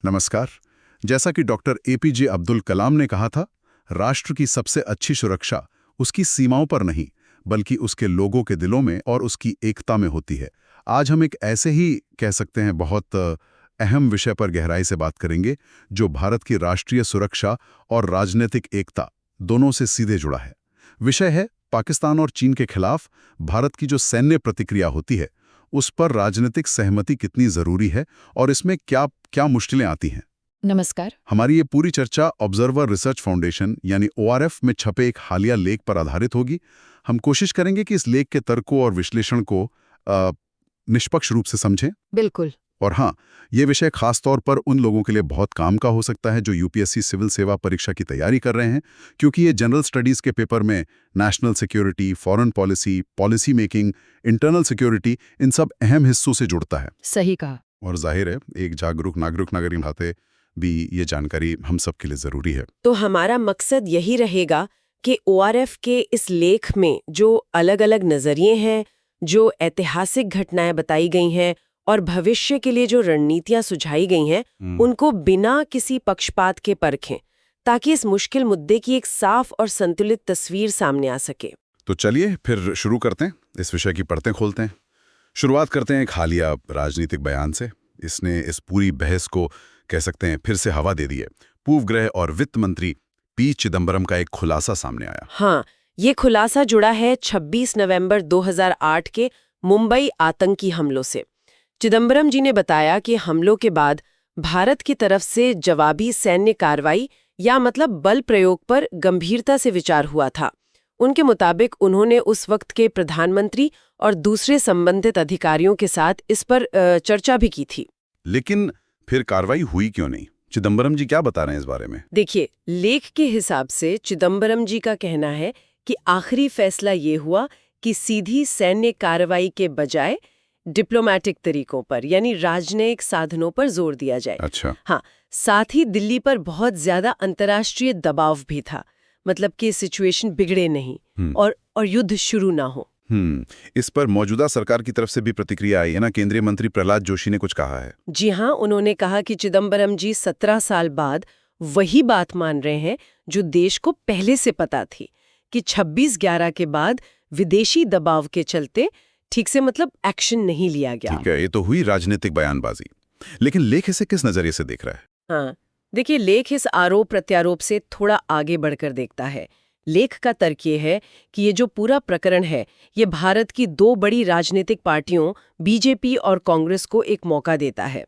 नमस्कार। जैसा कि डॉक्टर एपीजे अब्दुल कलाम ने कहा था, राष्ट्र की सबसे अच्छी सुरक्षा उसकी सीमाओं पर नहीं, बल्कि उसके लोगों के दिलों में और उसकी एकता में होती है। आज हम एक ऐसे ही कह सकते हैं बहुत अहम विषय पर गहराई से बात करेंगे, जो भारत की राष्ट्रीय सुरक्षा और राजनीतिक एकता दोनों से सीधे जुड़ा है। विषय है पाकिस्तान और चीन के खिलाफ भारत की जो सैन्य प्रतिक्रिया होती है, उस पर राजनीतिक सहमति कितनी जरूरी है और इसमें क्या क्या मुश्किलें आती हैं। नमस्कार। हमारी ये पूरी चर्चा ऑब्जर्वर रिसर्च फाउंडेशन यानी ओआरएफ में छपे एक हालिया लेख पर आधारित होगी। हम कोशिश करेंगे कि इस लेख के तर्कों और विश्लेषण को निष्पक्ष रूप से समझें। बिल्कुल। और हाँ, ये विषय खास तौर पर उन लोगों के लिए बहुत काम का हो सकता है जो यूपीएससी सिविल सेवा परीक्षा की तैयारी कर रहे हैं, क्योंकि ये जनरल स्टडीज के पेपर में national security, foreign policy, policy making, internal security, इन सब अहम हिस्सों से जुड़ता है। सही कहा। और जाहिर है, एक जागरूक नागरिक नाते भी ये जानकारी हम सब के लिए जरूरी है। तो हमारा मकसद यही रहेगा कि ओआरएफ के इस लेख में जो अलग-अलग नजरिए हैं, जो ऐतिहासिक घटनाएं बताई गई हैं और भविष्य के लिए जो रणनीतियां सुझाई गई हैं, उनको बिना किसी पक्षपात के परखें, ताकि इस मुश्किल मुद्दे की एक साफ और संतुलित तस्वीर सामने आ सके। तो चलिए फिर शुरू करते हैं, इस विषय की परतें खोलते हैं। शुरुआत करते हैं एक हालिया राजनीतिक बयान से। इसने इस पूरी बहस को कह सकते हैं फिर से हवा दे दी है। पूर्व गृह और वित्त मंत्री पी चिदम्बरम का एक खुलासा सामने आया। हाँ, ये खुलासा जुड़ा है 26 नवंबर 2008 के मुंबई आतंकी हमलों से। चिदम्बरम जी ने बताया कि हमलों के बाद भारत की तरफ से जवाबी सैन्य कार्रवाई या मतलब बल प्रयोग पर गंभीरता से विचार हुआ था। उनके मुताबिक उन्होंने उस वक्त के प्रधानमंत्री और दूसरे संबंधित अधिकारियों के साथ इस पर चर्चा भी की थी। लेकिन फिर कार्रवाई हुई क्यों नहीं? चिदम्बरम जी क्या बता रहे हैं इस बारे में? देखिए, लेख के हिसाब से चिदम्बरम जी का कहना है कि आखिरी फैसला ये हुआ कि सीधी सैन्य कार्रवाई के बजाय डिप्लोमैटिक तरीकों पर यानी राजनयिक साधनों पर जोर दिया जाए। अच्छा। हाँ, साथ ही दिल्ली पर बहुत ज्यादा अंतर्राष्ट्रीय दबाव भी था, मतलब कि सिचुएशन बिगड़े नहीं और युद्ध शुरू ना हो। इस पर मौजूदा सरकार की तरफ से भी प्रतिक्रिया आई है ना? केंद्रीय मंत्री प्रहलाद जोशी ने कुछ कहा है। जी हाँ, उन्होंने कहा कि चिदम्बरम जी 17 साल बाद वही बात मान रहे हैं जो देश को पहले से पता थी कि 26/11 के बाद विदेशी दबाव के चलते ठीक से मतलब एक्शन नहीं लिया गया। ठीक है, ये तो हुई राजनीतिक बयानबाजी। लेकिन लेख इसे किस नजरिए से देख रहा है? हाँ, देखिए, लेख इस आरोप प्रत्यारोप से थोड़ा आगे बढ़कर देखता है। लेख का तर्क ये है कि ये जो पूरा प्रकरण है, ये भारत की दो बड़ी राजनीतिक पार्टियों बीजेपी और कांग्रेस को एक मौका देता है।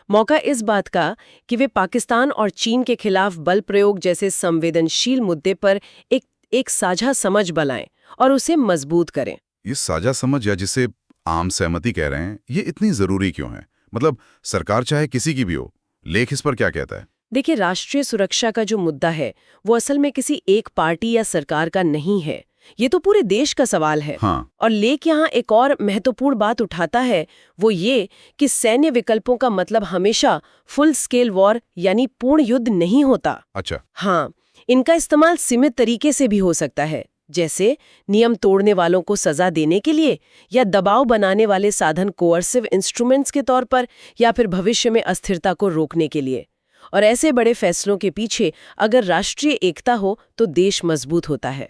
मौका इस बात का कि वे पाकिस्तान और चीन के खिलाफ बल प्रयोग जैसे संवेदनशील मुद्दे पर एक साझा समझ बनाएं और उसे मजबूत करें। ये साझा समझ या जिसे आम सहमति कह रहे हैं, ये इतनी जरूरी क्यों है? मतलब सरकार चाहे किसी की भी हो, लेख इस पर क्या कहता है? देखिए, राष्ट्रीय सुरक्षा का जो मुद्दा है वो असल में किसी एक पार्टी या सरकार का नहीं है, ये तो पूरे देश का सवाल है। हाँ। और लेख यहाँ एक और महत्वपूर्ण बात उठाता है, वो ये कि सैन्य विकल्पों का मतलब हमेशा फुल स्केल वॉर यानी पूर्ण युद्ध नहीं होता। अच्छा। हाँ, इनका इस्तेमाल सीमित तरीके से भी हो सकता है, जैसे नियम तोड़ने वालों को सजा देने के लिए या दबाव बनाने वाले साधन कोअर्सिव इंस्ट्रूमेंट्स के तौर पर, या फिर भविष्य में अस्थिरता को रोकने के लिए। और ऐसे बड़े फैसलों के पीछे अगर राष्ट्रीय एकता हो तो देश मजबूत होता है।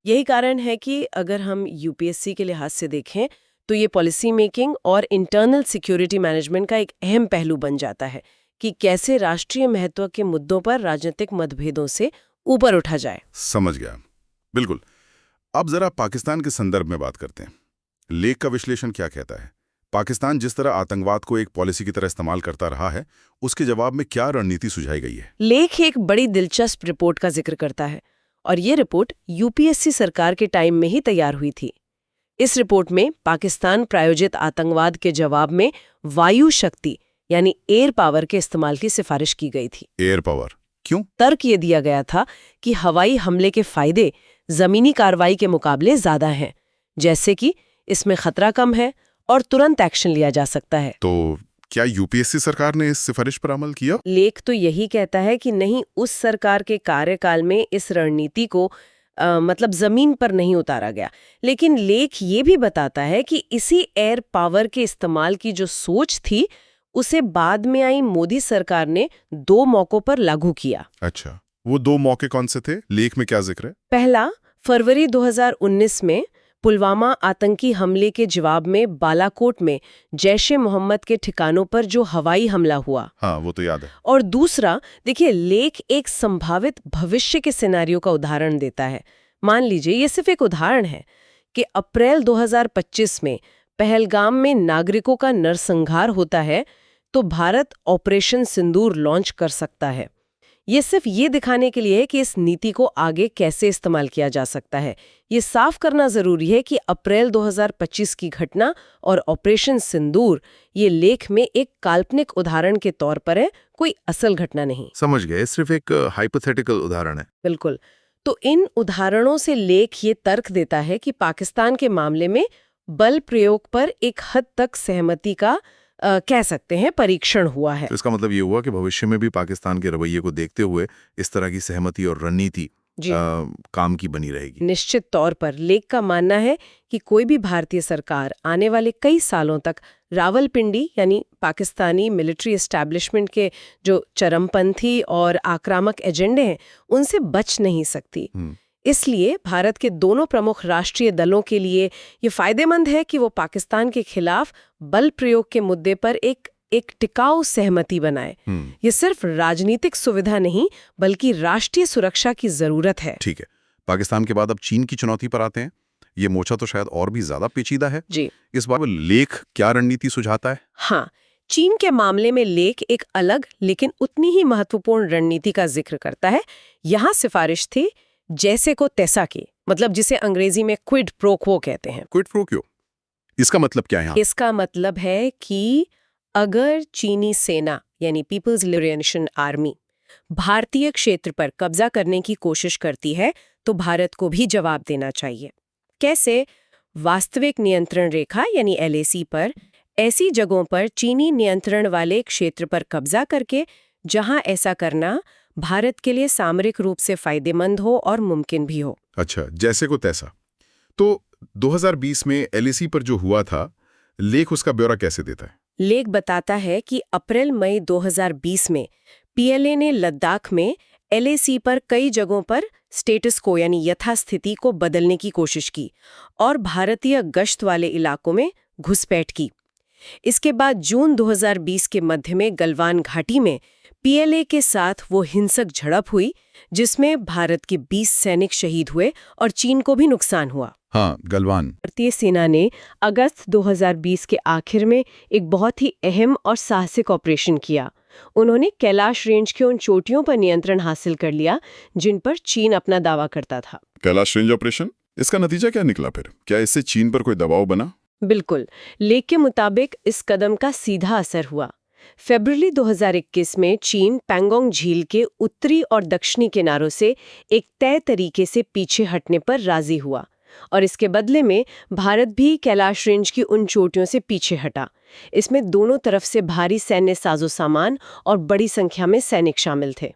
यही कारण है कि अगर हम यूपीएससी के लिहाज से देखें तो ये पॉलिसी मेकिंग और इंटरनल सिक्योरिटी मैनेजमेंट का एक अहम पहलू बन जाता है कि कैसे राष्ट्रीय महत्व के मुद्दों पर राजनीतिक मतभेदों से ऊपर उठा जाए। समझ गया, बिल्कुल। अब जरा पाकिस्तान के संदर्भ में बात करते हैं। लेख का विश्लेषण क्या कहता है? पाकिस्तान जिस तरह आतंकवाद को एक पॉलिसी की तरह इस्तेमाल करता रहा है, उसके जवाब में क्या रणनीति सुझाई गई है? लेख एक बड़ी दिलचस्प रिपोर्ट का जिक्र करता है और ये रिपोर्ट यूपीएससी सरकार के टाइम में ही तैयार हुई थी। इस रिपोर्ट में पाकिस्तान प्रायोजित आतंकवाद के जवाब में वायु शक्ति यानी एयर पावर के इस्तेमाल की सिफारिश की गई थी। एयर पावर क्यों? तर्क ये दिया गया था कि हवाई हमले के फायदे जमीनी कार्रवाई के मुकाबले ज्यादा हैं, जैसे कि इसमें खतरा कम है और तुरंत एक्शन लिया जा सकता है। तो क्या यूपीएससी सरकार ने इस सिफारिश पर अमल किया? लेख तो यही कहता है कि नहीं, उस सरकार के कार्यकाल में इस रणनीति को मतलब जमीन पर नहीं उतारा गया। लेकिन लेख ये भी बताता है कि इसी एयर पावर के इस्तेमाल की जो सोच थी उसे बाद में आई मोदी सरकार ने 2 मौकों पर लागू किया। अच्छा, वो 2 मौके कौन से थे? लेख में क्या जिक्र है? पहला, फरवरी 2019 में पुलवामा आतंकी हमले के जवाब में बालाकोट में जैश-ए-मोहम्मद के ठिकानों पर जो हवाई हमला हुआ। हाँ, वो तो याद है। और दूसरा, देखिए, लेख एक संभावित भविष्य के सिनेरियो का उदाहरण देता है। मान लीजिए, ये सिर्फ एक उदाहरण है कि अप्रैल 2025 में पहलगाम में नागरिकों का नरसंहार होता है तो भारत ऑपरेशन सिंदूर लॉन्च कर सकता है। ये सिर्फ ये दिखाने के लिए है कि इस नीति को आगे कैसे इस्तेमाल किया जा सकता है। ये साफ करना जरूरी है कि अप्रैल 2025 की घटना और ऑपरेशन सिंदूर ये लेख में एक काल्पनिक उदाहरण के तौर पर है, कोई असल घटना नहीं। समझ गए, सिर्फ एक हाइपोथेटिकल उदाहरण है। बिल्कुल। तो इन उदाहरणों से लेख ये तर्क देता है कि पाकिस्तान के मामले में बल प्रयोग पर एक हद तक सहमति का कह सकते हैं परीक्षण हुआ है। तो इसका मतलब ये हुआ कि भविष्य में भी पाकिस्तान के रवैये को देखते हुए इस तरह की सहमति और रणनीति काम की बनी रहेगी। निश्चित तौर पर लेख का मानना है कि कोई भी भारतीय सरकार आने वाले कई सालों तक रावलपिंडी यानी पाकिस्तानी मिलिट्री एस्टैब्लिशमेंट के जो चरमपंथी और आक्रामक एजेंडे हैं उनसे बच नहीं सकती। इसलिए भारत के दोनों प्रमुख राष्ट्रीय दलों के लिए ये फायदेमंद है कि वो पाकिस्तान के खिलाफ बल प्रयोग के मुद्दे पर एक टिकाऊ सहमति बनाए। ये सिर्फ राजनीतिक सुविधा नहीं बल्कि राष्ट्रीय सुरक्षा की जरूरत है। ठीक है, पाकिस्तान के बाद अब चीन की चुनौती पर आते हैं। ये मोर्चा तो शायद और भी ज्यादा पेचीदा है जी। इस बार लेख क्या रणनीति सुझाता है? हाँ, चीन के मामले में लेख एक अलग लेकिन उतनी ही महत्वपूर्ण रणनीति का जिक्र करता है। यहाँ सिफारिश थी जैसे को तैसा की, मतलब जिसे अंग्रेजी में क्विड प्रो क्वो कहते हैं। क्विड प्रो क्वो, इसका मतलब क्या है? इसका मतलब है कि अगर चीनी सेना यानी पीपल्स लिबरेशन आर्मी भारतीय क्षेत्र पर कब्जा करने की कोशिश करती है तो भारत को भी जवाब देना चाहिए। कैसे? वास्तविक नियंत्रण रेखा यानी LAC पर, ऐसी जगहों पर चीनी नियंत्रण वाले क्षेत्र पर कब्जा करके जहां ऐसा करना भारत के लिए सामरिक रूप से फायदेमंद हो और मुमकिन भी हो। अच्छा, जैसे को तैसा। तो 2020 में LAC पर जो हुआ था, लेख उसका ब्यौरा कैसे देता है? लेख बताता है कि अप्रैल-मई 2020 में PLA ने लद्दाख में LAC पर कई जगहों पर स्टेटस को यानी यथास्थिति को बदलने की कोशिश की और भारतीय गश्त वाले इलाकों में घुसपैठ की। इसके बाद जून 2020 के मध्य में गलवान घाटी में PLA के साथ वो हिंसक झड़प हुई जिसमें भारत के 20 सैनिक शहीद हुए और चीन को भी नुकसान हुआ। हाँ, गलवान। भारतीय सेना ने अगस्त 2020 के आखिर में एक बहुत ही अहम और साहसिक ऑपरेशन किया। उन्होंने कैलाश रेंज के उन चोटियों पर नियंत्रण हासिल कर लिया जिन पर चीन अपना दावा करता था। कैलाश रेंज ऑपरेशन, इसका नतीजा क्या निकला फिर? क्या इससे चीन पर कोई दबाव बना? बिल्कुल। लेख के मुताबिक इस कदम का सीधा असर हुआ। फरवरी 2021 में चीन पैंगोंग झील के उत्तरी और दक्षिणी किनारों से एक तय तरीके से पीछे हटने पर राजी हुआ और इसके बदले में भारत भी कैलाश रेंज की उन चोटियों से पीछे हटा। इसमें दोनों तरफ से भारी सैन्य साजो सामान और बड़ी संख्या में सैनिक शामिल थे।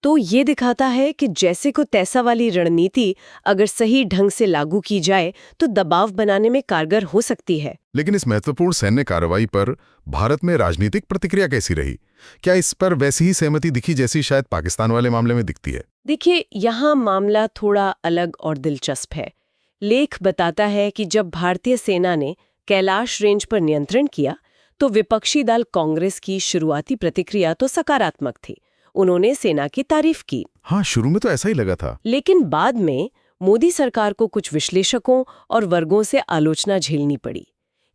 तो ये दिखाता है कि जैसे को तैसा वाली रणनीति अगर सही ढंग से लागू की जाए तो दबाव बनाने में कारगर हो सकती है। लेकिन इस महत्वपूर्ण सैन्य कार्रवाई पर भारत में राजनीतिक प्रतिक्रिया कैसी रही? क्या इस पर वैसी ही सहमति दिखी जैसी शायद पाकिस्तान वाले मामले में दिखती है? देखिए, यहाँ मामला थोड़ा अलग और दिलचस्प है। लेख बताता है कि जब भारतीय सेना ने कैलाश रेंज पर नियंत्रण किया तो विपक्षी दल कांग्रेस की शुरुआती प्रतिक्रिया तो सकारात्मक थी। उन्होंने सेना की तारीफ की। हाँ, शुरू में तो ऐसा ही लगा था। लेकिन बाद में मोदी सरकार को कुछ विश्लेषकों और वर्गों से आलोचना झेलनी पड़ी।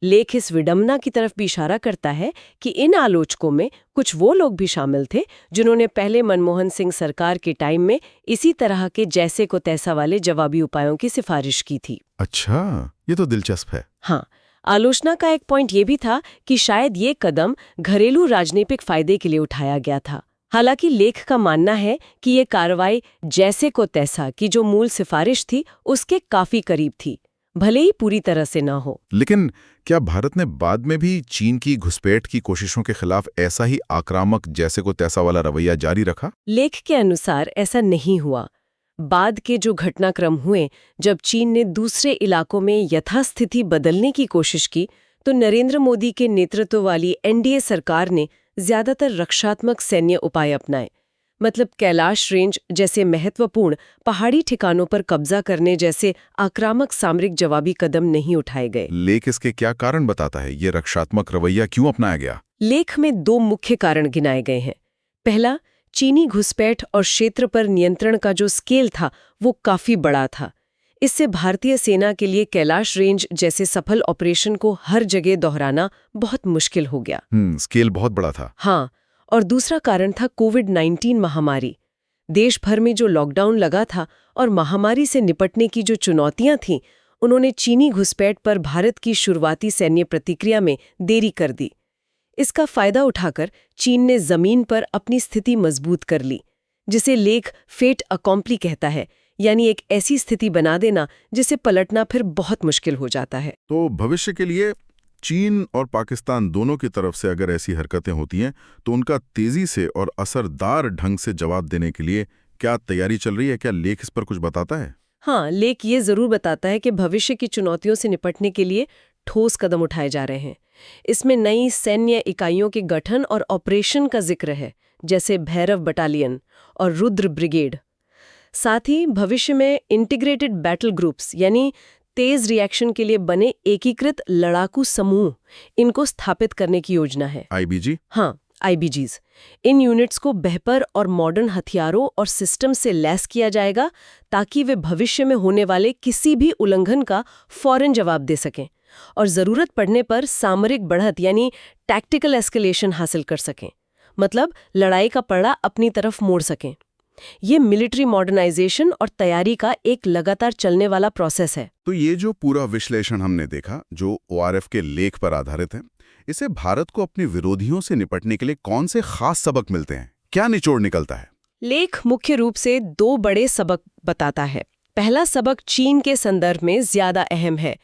लेख इस विडंबना की तरफ भी इशारा करता है कि इन आलोचकों में कुछ वो लोग भी शामिल थे जिन्होंने पहले मनमोहन सिंह सरकार के टाइम में इसी तरह के जैसे को तैसा वाले जवाबी उपायों की सिफारिश की थी। अच्छा, ये तो दिलचस्प है। हाँ, आलोचना का एक पॉइंट ये भी था कि शायद ये कदम घरेलू राजनीतिक फायदे के लिए उठाया गया था। हालांकि लेख का मानना है कि ये कार्रवाई जैसे को तैसा की जो मूल सिफारिश थी उसके काफी करीब थी, भले ही पूरी तरह से ना हो। लेकिन क्या भारत ने बाद में भी चीन की घुसपैठ की कोशिशों के खिलाफ ऐसा ही आक्रामक जैसे को तैसा वाला रवैया जारी रखा? लेख के अनुसार ऐसा नहीं हुआ। बाद के जो घटनाक्रम हुए, जब चीन ने दूसरे इलाकों में यथास्थिति बदलने की कोशिश की, तो नरेंद्र मोदी के नेतृत्व वाली एनडीए सरकार ने ज्यादातर रक्षात्मक सैन्य उपाय अपनाए। मतलब कैलाश रेंज जैसे महत्वपूर्ण पहाड़ी ठिकानों पर कब्जा करने जैसे आक्रामक सामरिक जवाबी कदम नहीं उठाए गए। लेख इसके क्या कारण बताता है? ये रक्षात्मक रवैया क्यों अपनाया गया? लेख में 2 मुख्य कारण गिनाए गए हैं। पहला, चीनी घुसपैठ और क्षेत्र पर नियंत्रण का जो स्केल था वो काफी बड़ा था। इससे भारतीय सेना के लिए कैलाश रेंज जैसे सफल ऑपरेशन को हर जगह दोहराना बहुत मुश्किल हो गया। स्केल बहुत बड़ा था। हाँ, और दूसरा कारण था कोविड-19 महामारी। देश भर में जो लॉकडाउन लगा था और महामारी से निपटने की जो चुनौतियां थीं, उन्होंने चीनी घुसपैठ पर भारत की शुरुआती सैन्य प्रतिक्रिया में देरी कर दी। इसका फायदा उठाकर चीन ने जमीन पर अपनी स्थिति मजबूत कर ली, जिसे लेख फेट अकॉम्प्ली कहता है, यानी एक ऐसी स्थिति बना देना जिसे पलटना फिर बहुत मुश्किल हो जाता है। तो भविष्य के लिए चीन और पाकिस्तान दोनों की तरफ से अगर ऐसी हरकतें होती हैं तो उनका तेजी से और असरदार ढंग से जवाब देने के लिए क्या तैयारी चल रही है? क्या लेख इस पर कुछ बताता है? हाँ, लेख ये जरूर बताता है कि भविष्य की चुनौतियों से निपटने के लिए ठोस कदम उठाए जा रहे हैं। इसमें नई सैन्य इकाइयों के गठन और ऑपरेशन का जिक्र है, जैसे भैरव बटालियन और रुद्र ब्रिगेड। साथ ही भविष्य में इंटीग्रेटेड बैटल ग्रुप्स यानी तेज रिएक्शन के लिए बने एकीकृत लड़ाकू समूह, इनको स्थापित करने की योजना है। आईबीजी? हाँ, आईबीजीज। इन यूनिट्स को बेहतर और मॉडर्न हथियारों और सिस्टम से लैस किया जाएगा ताकि वे भविष्य में होने वाले किसी भी उल्लंघन का फौरन जवाब दे सकें और जरूरत पड़ने पर सामरिक बढ़त यानी टैक्टिकल एस्केलेशन हासिल कर सकें। मतलब लड़ाई का पड़ा अपनी तरफ मोड़ सकें। ये मिलिट्री मॉडर्नाइजेशन और तैयारी का एक लगातार चलने वाला प्रोसेस है। तो ये जो पूरा विश्लेषण हमने देखा, जो ओआरएफ के लेख पर आधारित है, इसे भारत को अपने विरोधियों से निपटने के लिए कौन से खास सबक मिलते हैं? क्या निचोड़ निकलता है? लेख मुख्य रूप से 2 बड़े सबक बताता है। पहला सबक चीन के संदर्भ में ज्यादा अहम है।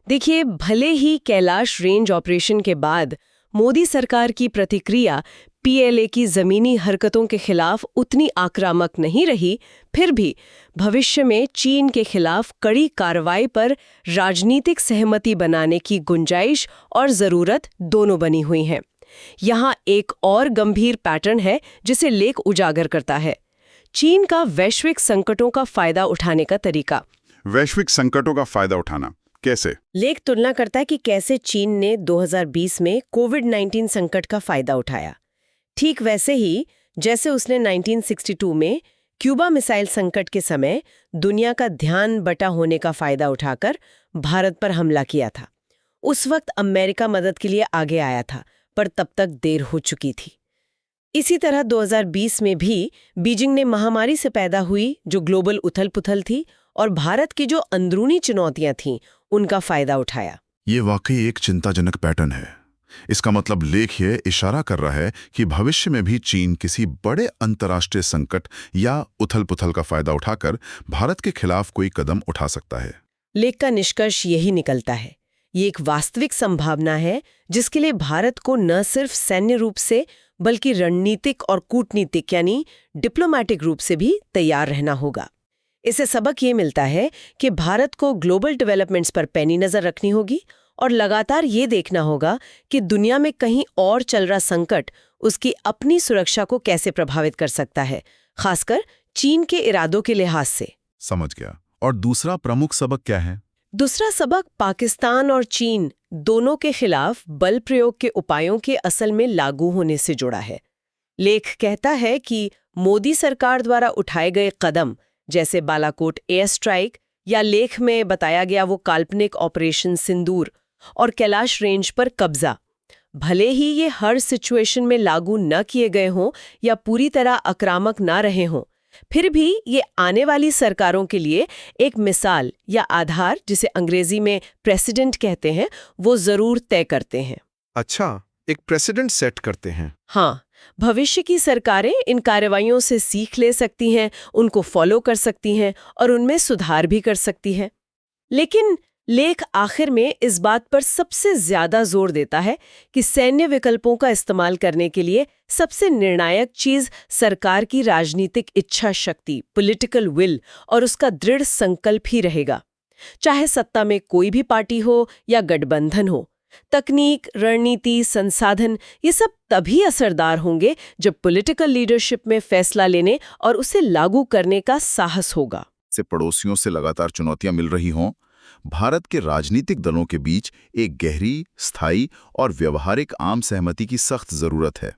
देखिए, भले ही कैलाश रेंज ऑपरेशन के बाद मोदी सरकार की प्रतिक्रिया पीएलए की जमीनी हरकतों के खिलाफ उतनी आक्रामक नहीं रही, फिर भी भविष्य में चीन के खिलाफ कड़ी कार्रवाई पर राजनीतिक सहमति बनाने की गुंजाइश और जरूरत दोनों बनी हुई हैं। यहाँ एक और गंभीर पैटर्न है जिसे लेख उजागर करता है, चीन का वैश्विक संकटों का फायदा उठाने का तरीका। वैश्विक संकटों का फायदा उठाना कैसे? लेख तुलना करता है कि कैसे चीन ने 2020 में कोविड-19 संकट का फायदा उठाया, ठीक वैसे ही जैसे उसने 1962 में क्यूबा मिसाइल संकट के समय दुनिया का ध्यान बटा होने का फायदा उठाकर भारत पर हमला किया था। उस वक्त अमेरिका मदद के लिए आगे आया था, पर तब तक देर हो चुकी थी। इसी तरह 2020 में भी बीजिंग ने महामारी से पैदा हुई जो ग्लोबल उथल-पुथल थी और भारत की जो अंदरूनी चुनौतियां थीं, उनका फायदा उठाया। ये वाकई एक चिंताजनक पैटर्न है। इसका मतलब लेख ये इशारा कर रहा है कि भविष्य में भी चीन किसी बड़े अंतर्राष्ट्रीय संकट या उथल-पुथल का फायदा उठाकर भारत के खिलाफ कोई कदम उठा सकता है। लेख का निष्कर्ष यही निकलता है, ये एक वास्तविक संभावना है जिसके लिए भारत को न सिर्फ सैन्य रूप से बल्कि रणनीतिक और कूटनीतिक यानी डिप्लोमैटिक रूप से भी तैयार रहना होगा। इससे सबक ये मिलता है कि भारत को ग्लोबल डेवलपमेंट्स पर पैनी नजर रखनी होगी और लगातार ये देखना होगा कि दुनिया में कहीं और चल रहा संकट उसकी अपनी सुरक्षा को कैसे प्रभावित कर सकता है, खासकर चीन के इरादों के लिहाज से। समझ गया। और दूसरा प्रमुख सबक क्या है? दूसरा सबक पाकिस्तान और चीन दोनों के खिलाफ बल प्रयोग के उपायों के असल में लागू होने से जुड़ा है। लेख कहता है कि मोदी सरकार द्वारा उठाए गए कदम जैसे बालाकोट एयर स्ट्राइक या लेख में बताया गया वो काल्पनिक ऑपरेशन सिंदूर और कैलाश रेंज पर कब्जा, भले ही ये हर सिचुएशन में लागू न किए गए हों या पूरी तरह आक्रामक ना रहे हों, फिर भी ये आने वाली सरकारों के लिए एक मिसाल या आधार, जिसे अंग्रेजी में प्रेसिडेंट कहते हैं, वो जरूर तय करते हैं। अच्छा, एक प्रेसिडेंट सेट करते हैं। हाँ, भविष्य की सरकारें इन कार्रवाइयों से सीख ले सकती हैं, उनको फॉलो कर सकती हैं और उनमें सुधार भी कर सकती हैं। लेकिन लेख आखिर में इस बात पर सबसे ज्यादा जोर देता है कि सैन्य विकल्पों का इस्तेमाल करने के लिए सबसे निर्णायक चीज सरकार की राजनीतिक इच्छा शक्ति, पॉलिटिकल विल और उसका दृढ़ संकल्प ही रहेगा। चाहे सत्ता में कोई भी पार्टी हो या गठबंधन हो, तकनीक, रणनीति, संसाधन ये सब तभी असरदार होंगे जब पॉलिटिकल लीडरशिप में फैसला लेने और उसे लागू करने का साहस होगा। से पड़ोसियों से लगातार चुनौतियां मिल रही हों, भारत के राजनीतिक दलों के बीच एक गहरी, स्थायी और व्यवहारिक आम सहमति की सख्त जरूरत है।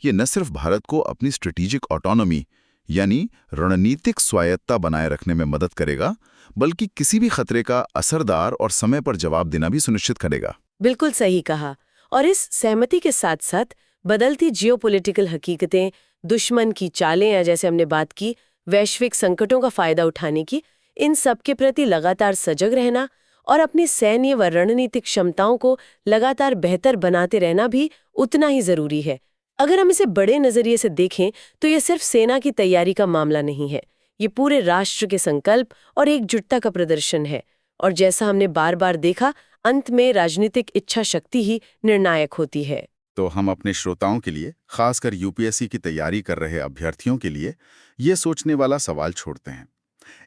ये न सिर्फ भारत को अपनी स्ट्रेटेजिक ऑटोनॉमी यानी रणनीतिक स्वायत्ता बनाए रखने में मदद करेगा, बल्कि किसी भी खतरे का असरदार और समय पर जवाब देना भी सुनिश्चित करेगा। बिल्कुल सही कहा। और इस सहमति के साथ साथ बदलती जियोपॉलिटिकल हकीकतें, दुश्मन की चालें या जैसे हमने बात की वैश्विक संकटों का फायदा उठाने की, इन सब के प्रति लगातार सजग रहना और अपनी सैन्य व रणनीतिक क्षमताओं को लगातार बेहतर बनाते रहना भी उतना ही जरूरी है। अगर हम इसे बड़े नजरिए से देखें तो ये सिर्फ सेना की तैयारी का मामला नहीं है, ये पूरे राष्ट्र के संकल्प और एकजुटता का प्रदर्शन है। और जैसा हमने बार बार देखा, अंत में राजनीतिक इच्छा शक्ति ही निर्णायक होती है। तो हम अपने श्रोताओं के लिए, खासकर यूपीएससी की तैयारी कर रहे अभ्यर्थियों के लिए, ये सोचने वाला सवाल छोड़ते हैं।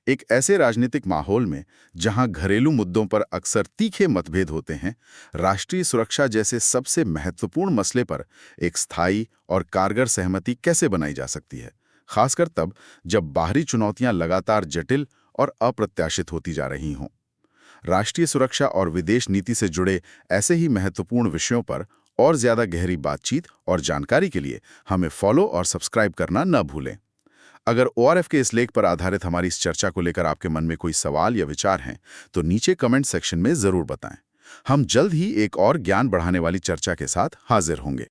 एक ऐसे राजनीतिक माहौल में जहां घरेलू मुद्दों पर अक्सर तीखे मतभेद होते हैं, राष्ट्रीय सुरक्षा जैसे सबसे महत्वपूर्ण मसले पर एक स्थायी और कारगर सहमति कैसे बनाई जा सकती है, खासकर तब जब बाहरी चुनौतियां लगातार जटिल और अप्रत्याशित होती जा रही हों। राष्ट्रीय सुरक्षा और विदेश नीति से जुड़े ऐसे ही महत्वपूर्ण विषयों पर और ज्यादा गहरी बातचीत और जानकारी के लिए हमें फॉलो और सब्सक्राइब करना न भूलें। अगर ओआरएफ के इस लेख पर आधारित हमारी इस चर्चा को लेकर आपके मन में कोई सवाल या विचार हैं, तो नीचे कमेंट सेक्शन में जरूर बताएं। हम जल्द ही एक और ज्ञान बढ़ाने वाली चर्चा के साथ हाजिर होंगे।